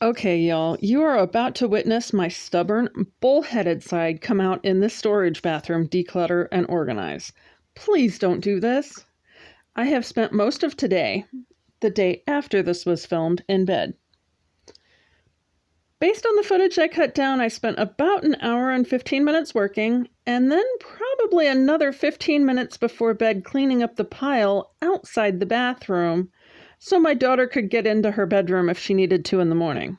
Okay, y'all, you are about to witness my stubborn, bullheaded side come out in this storage bathroom, declutter, and organize. Please don't do this. I have spent most of today, the day after this was filmed, in bed. Based on the footage I cut down, I spent about an hour and 15 minutes working, and then probably another 15 minutes before bed cleaning up the pile outside the bathroom so my daughter could get into her bedroom if she needed to in the morning.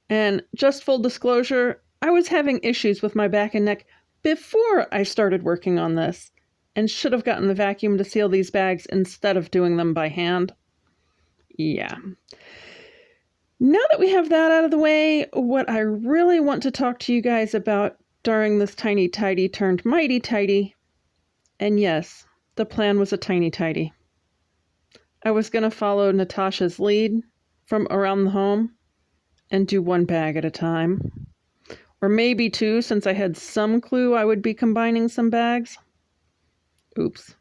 And just full disclosure, I was having issues with my back and neck before I started working on this and should have gotten the vacuum to seal these bags instead of doing them by hand. Yeah. Now that we have that out of the way, what I really want to talk to you guys about during this tiny tidy turned mighty tidy, and yes, the plan was a tiny tidy. I was going to follow Natasha's lead from around the home and do one bag at a time. Or maybe two, since I had some clue I would be combining some bags. Oops.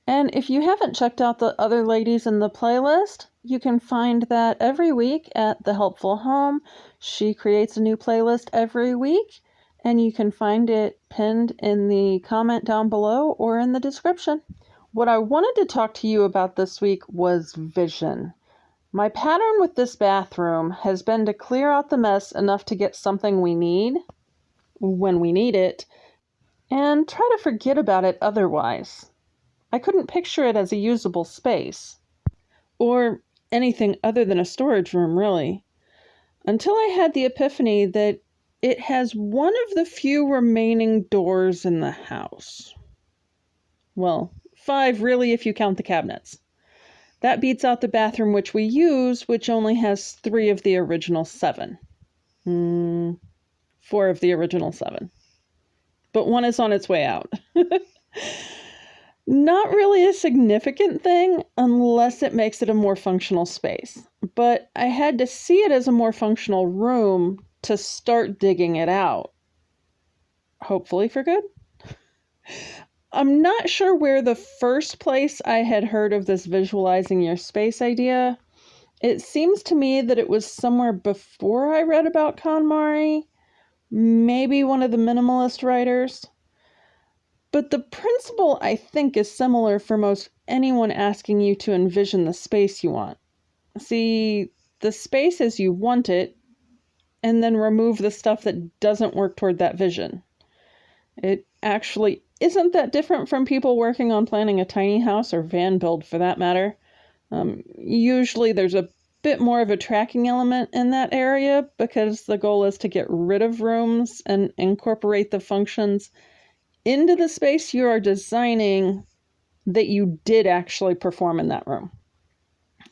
And if you haven't checked out the other ladies in the playlist, you can find that every week at The Helpful Home. She creates a new playlist every week, and you can find it pinned in the comment down below or in the description. What I wanted to talk to you about this week was vision. My pattern with this bathroom has been to clear out the mess enough to get something we need when we need it, and try to forget about it otherwise. I couldn't picture it as a usable space, or anything other than a storage room, really, until I had the epiphany that it has one of the few remaining doors in the house. Well, 5 really if you count the cabinets. That beats out the bathroom which we use, which only has 3 of the original 7. 4 of the original 7. But one is on its way out. Not really a significant thing unless it makes it a more functional space. But I had to see it as a more functional room to start digging it out. Hopefully for good. I'm not sure where the first place I had heard of this visualizing your space idea. It seems to me that it was somewhere before I read about KonMari, maybe one of the minimalist writers. But the principle, I think, is similar for most anyone asking you to envision the space you want. See the space as you want it, and then remove the stuff that doesn't work toward that vision. It actually isn't that different from people working on planning a tiny house or van build for that matter. Usually there's a bit more of a tracking element in that area because the goal is to get rid of rooms and incorporate the functions into the space you are designing that you did actually perform in that room.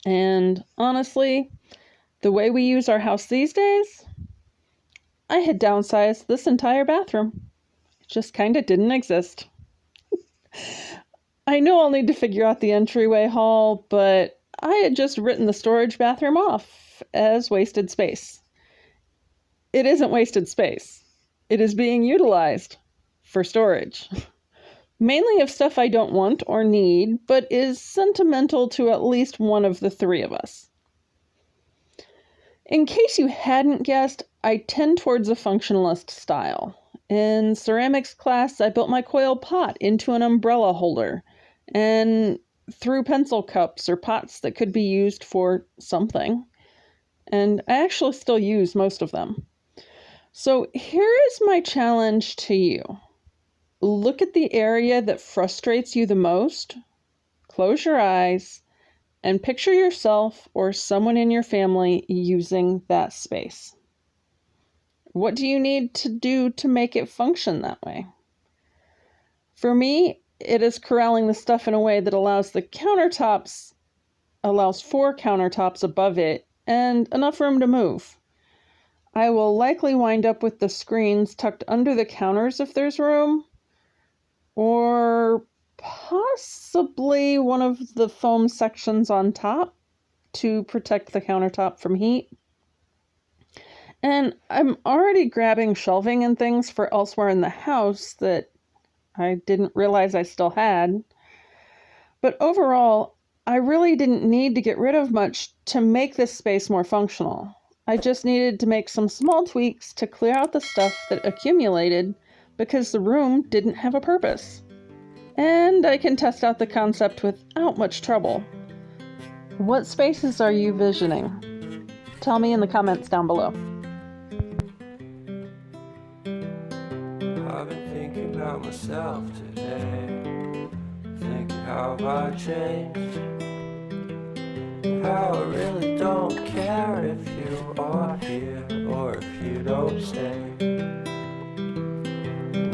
And honestly, the way we use our house these days, I had downsized this entire bathroom. Just kind of didn't exist. I know I'll need to figure out the entryway hall, but I had just written the storage bathroom off as wasted space. It isn't wasted space. It is being utilized for storage. Mainly of stuff I don't want or need, but is sentimental to at least one of the 3 of us. In case you hadn't guessed, I tend towards a functionalist style. In ceramics class, I built my coil pot into an umbrella holder and threw pencil cups or pots that could be used for something. And I actually still use most of them. So here is my challenge to you. Look at the area that frustrates you the most, close your eyes, and picture yourself or someone in your family using that space. What do you need to do to make it function that way? For me, it is corralling the stuff in a way that allows for countertops above it and enough room to move. I will likely wind up with the screens tucked under the counters if there's room, or possibly one of the foam sections on top to protect the countertop from heat. And I'm already grabbing shelving and things for elsewhere in the house that I didn't realize I still had. But overall, I really didn't need to get rid of much to make this space more functional. I just needed to make some small tweaks to clear out the stuff that accumulated because the room didn't have a purpose. And I can test out the concept without much trouble. What spaces are you visioning? Tell me in the comments down below. I've been thinking about myself today, thinking how I changed, how I really don't care if you are here or if you don't stay.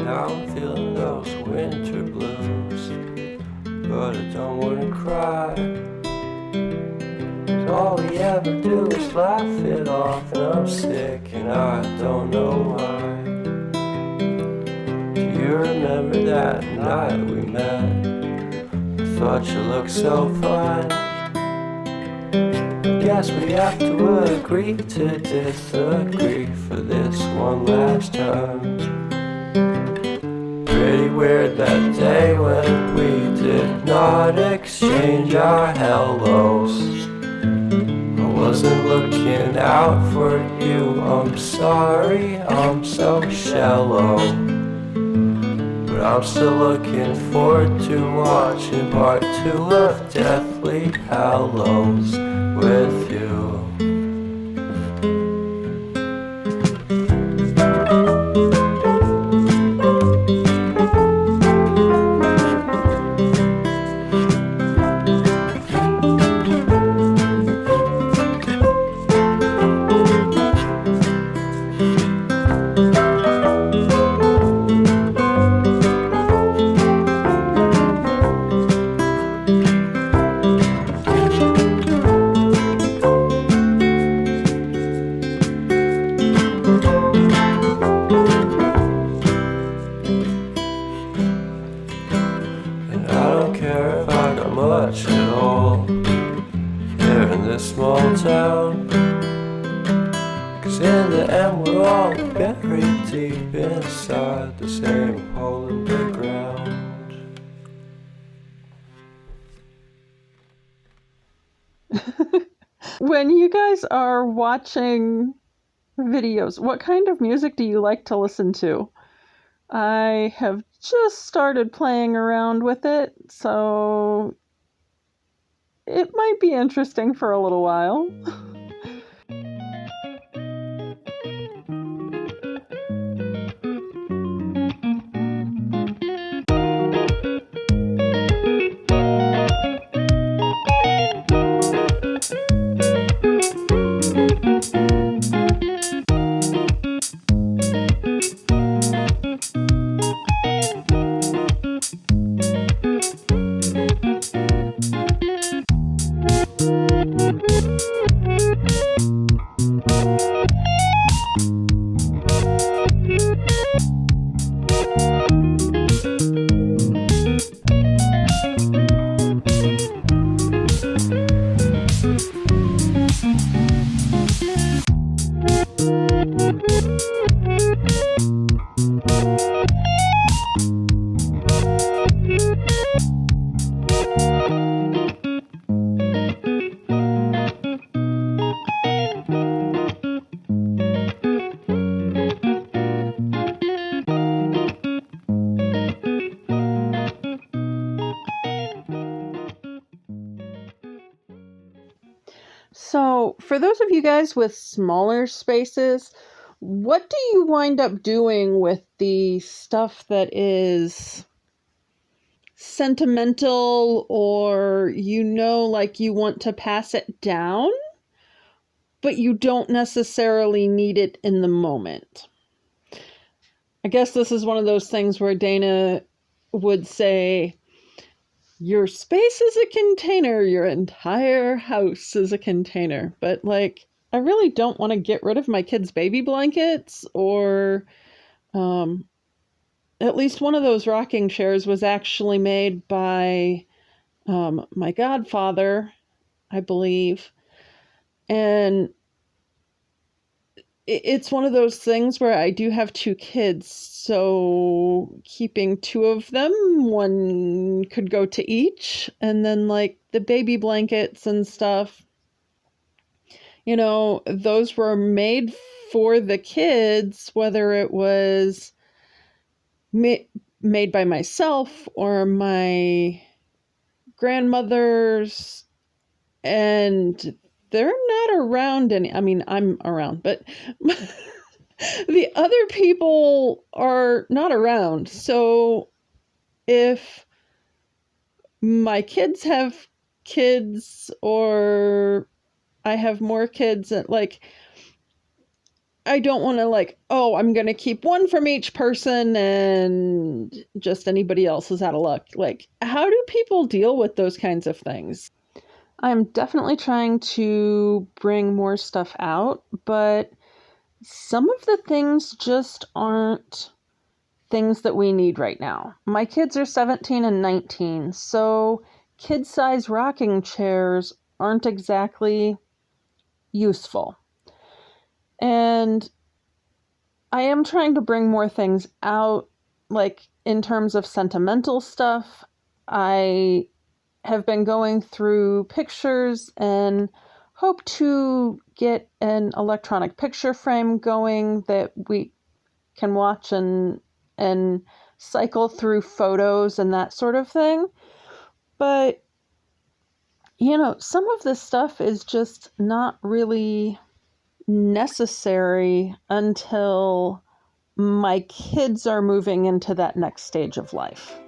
Now I'm feeling those winter blues, but I don't wanna cry. 'Cause all we ever do is laugh it off, and I'm sick and I don't know why. Do you remember that night we met? I thought you looked so fine. I guess we have to agree to disagree for this one last time. Pretty weird that day when we did not exchange our hellos. I wasn't looking out for you, I'm sorry, I'm so shallow. But I'm still looking forward to watching part 2 of Deathly Hallows with you. Much at all here in this small town, 'cause in the end we're all buried deep inside the same hole in the ground. When you guys are watching videos, what kind of music do you like to listen to? I have just started playing around with it, so it might be interesting for a little while. So, for those of you guys with smaller spaces, what do you wind up doing with the stuff that is sentimental, or like you want to pass it down, but you don't necessarily need it in the moment? I guess this is one of those things where Dana would say, your space is a container, your entire house is a container. But I really don't want to get rid of my kids' baby blankets, or at least one of those rocking chairs was actually made by my godfather, I believe. And it's one of those things where I do have 2 kids, so keeping 2 of them, one could go to each, and then the baby blankets and stuff, those were made for the kids, whether it was made by myself or my grandmother's, and they're not around I'm around, but the other people are not around. So if my kids have kids or I have more kids, I don't want to I'm going to keep one from each person and just anybody else is out of luck. How do people deal with those kinds of things? I'm definitely trying to bring more stuff out, but some of the things just aren't things that we need right now. My kids are 17 and 19, so kid-size rocking chairs aren't exactly useful. And I am trying to bring more things out, in terms of sentimental stuff. I have been going through pictures and hope to get an electronic picture frame going that we can watch and cycle through photos and that sort of thing. But, some of this stuff is just not really necessary until my kids are moving into that next stage of life.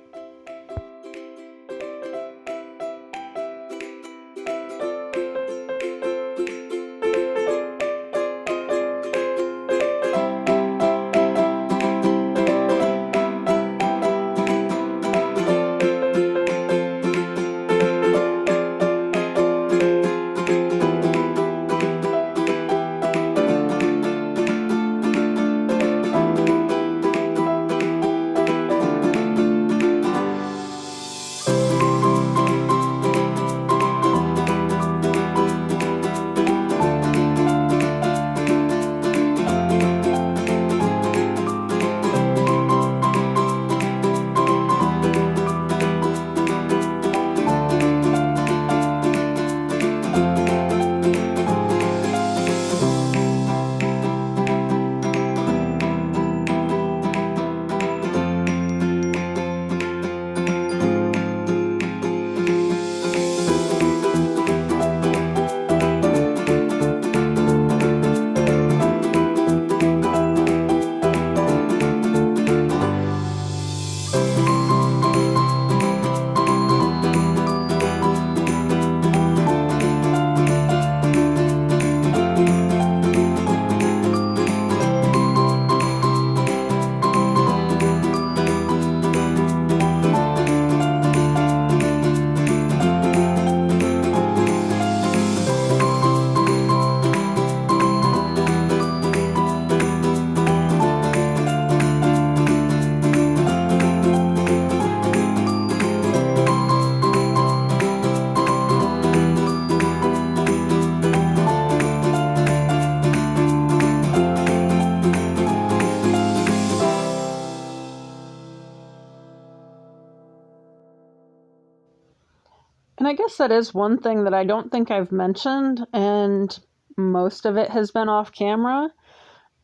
And I guess that is one thing that I don't think I've mentioned, and most of it has been off camera,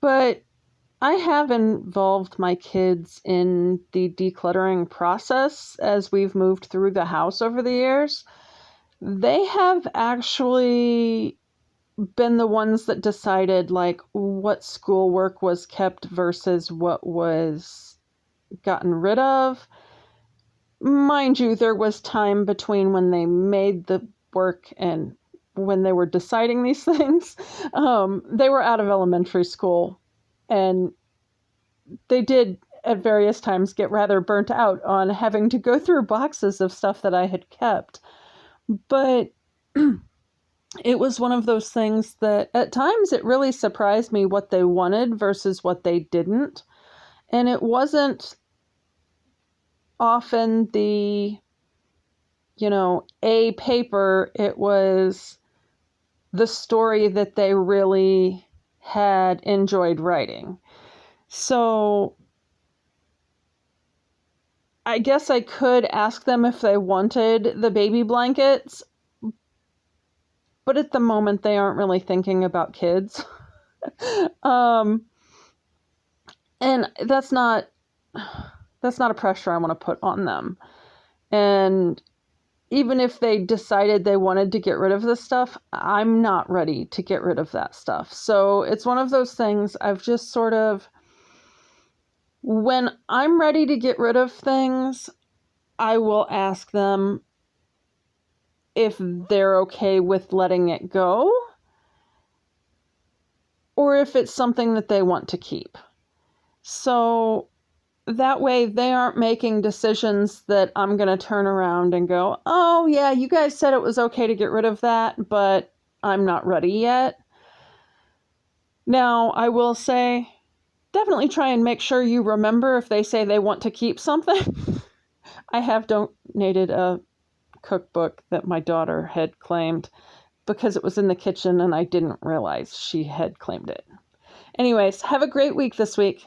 but I have involved my kids in the decluttering process as we've moved through the house over the years. They have actually been the ones that decided what schoolwork was kept versus what was gotten rid of. Mind you, there was time between when they made the work and when they were deciding these things. They were out of elementary school, and they did at various times get rather burnt out on having to go through boxes of stuff that I had kept. But it was one of those things that at times it really surprised me what they wanted versus what they didn't. And it wasn't often the, a paper, it was the story that they really had enjoyed writing. So I guess I could ask them if they wanted the baby blankets, but at the moment they aren't really thinking about kids. And that's not a pressure I want to put on them. And even if they decided they wanted to get rid of this stuff, I'm not ready to get rid of that stuff. So it's one of those things I've just sort of, when I'm ready to get rid of things, I will ask them if they're okay with letting it go, or if it's something that they want to keep. So that way they aren't making decisions that I'm going to turn around and go, oh yeah, you guys said it was okay to get rid of that, but I'm not ready yet. Now, I will say, definitely try and make sure you remember if they say they want to keep something. I have donated a cookbook that my daughter had claimed because it was in the kitchen and I didn't realize she had claimed it. Anyways, have a great week this week.